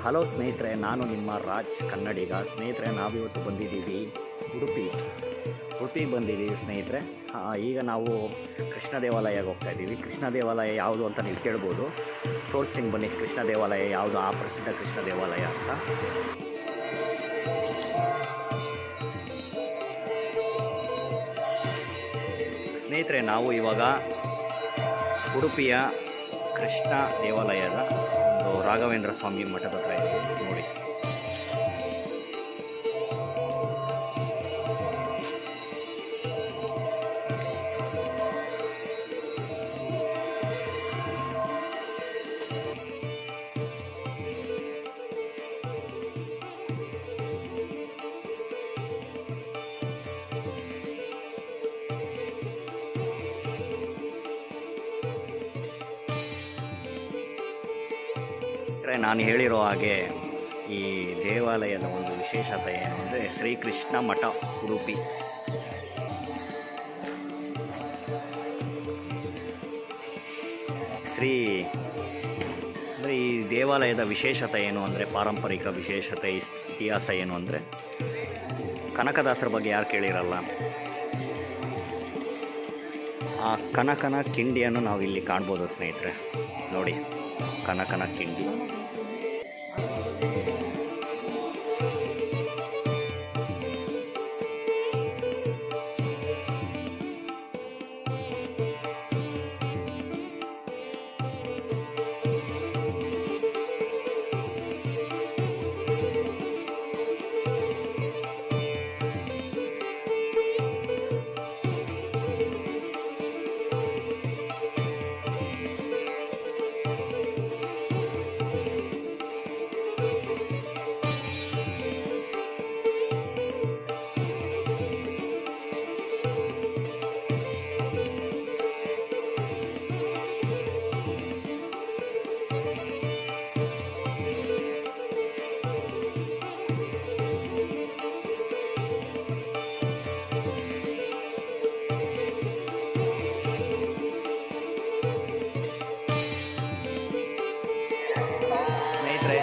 Hello ಸ್ನೇಹಿತರೆ, ನಾನು ನಿಮ್ಮ ರಾಜ್ ಕನ್ನಡಿಗ. ಸ್ನೇಹಿತರೆ, ನಾವಿವತ್ತು ಬಂದಿದ್ದೀವಿ ಉಡುಪಿ ಬಂದಿದ್ದೀವಿ ಸ್ನೇಹಿತರೆ. ಈಗ ನಾವು ಕೃಷ್ಣ ದೇವಾಲಯಕ್ಕೆ ಹೋಗ್ತಾ ಇದ್ದೀವಿ. ಕೃಷ್ಣ ದೇವಾಲಯ ಯಾವುದು ಅಂತ ನೀವು ಕೇಳ್ಬೋದು. ತೋರಿಸ್ತೀನಿ ಬನ್ನಿ, ಕೃಷ್ಣ ದೇವಾಲಯ ಯಾವುದು, ಆ ಪ್ರಸಿದ್ಧ ಕೃಷ್ಣ ದೇವಾಲಯ ಅಂತ. ಸ್ನೇಹಿತರೆ, ನಾವು ಇವಾಗ ಉಡುಪಿಯ ಕೃಷ್ಣ ದೇವಾಲಯದ ಒಂದು ರಾಘವೇಂದ್ರ ಸ್ವಾಮಿ ಮಠದ ಹತ್ರ ಇದ್ದೀವಿ ನೋಡಿ. ನಾನು ಹೇಳಿರೋ ಹಾಗೆ ಈ ದೇವಾಲಯದ ಒಂದು ವಿಶೇಷತೆ ಏನು ಅಂದರೆ ಶ್ರೀಕೃಷ್ಣ ಮಠ ಉಡುಪಿ. ಅಂದರೆ ಈ ದೇವಾಲಯದ ವಿಶೇಷತೆ ಏನು ಅಂದರೆ, ಪಾರಂಪರಿಕ ವಿಶೇಷತೆ, ಇತಿಹಾಸ ಏನು ಅಂದರೆ, ಕನಕದಾಸರ ಬಗ್ಗೆ ಯಾರು ಕೇಳಿರಲ್ಲ. ಆ ಕನಕನ ಕಿಂಡಿಯನ್ನು ನಾವು ಇಲ್ಲಿ ಕಾಣ್ಬೋದು ಸ್ನೇಹಿತರೆ ನೋಡಿ. ಕನಕನ ಕಿಂಡಿ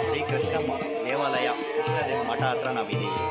ಶ್ರೀಕೃಷ್ಣ ದೇವಾಲಯ, ಕೃಷ್ಣ ಮಠ ಹತ್ರ ನಾವಿದ್ದೀವಿ.